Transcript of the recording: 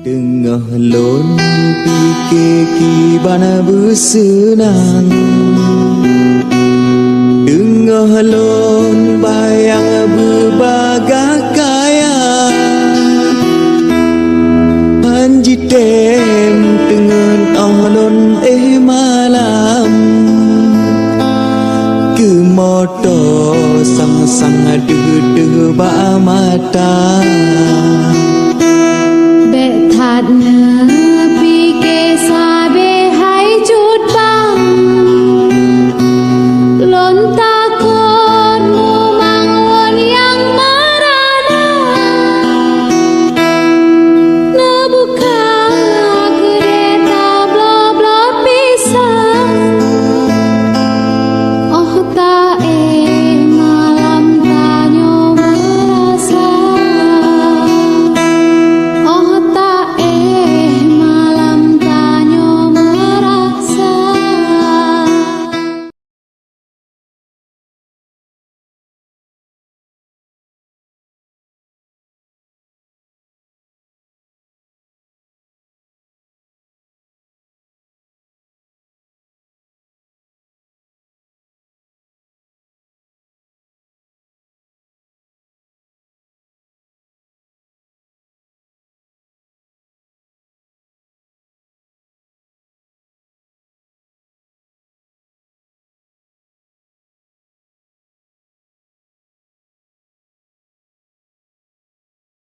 Tengah lon pikir kibana bersenang, tengah lon bayang berbagai kaya, panji tem dengan alon malam, ke motor sang-sang adu ba mata. thật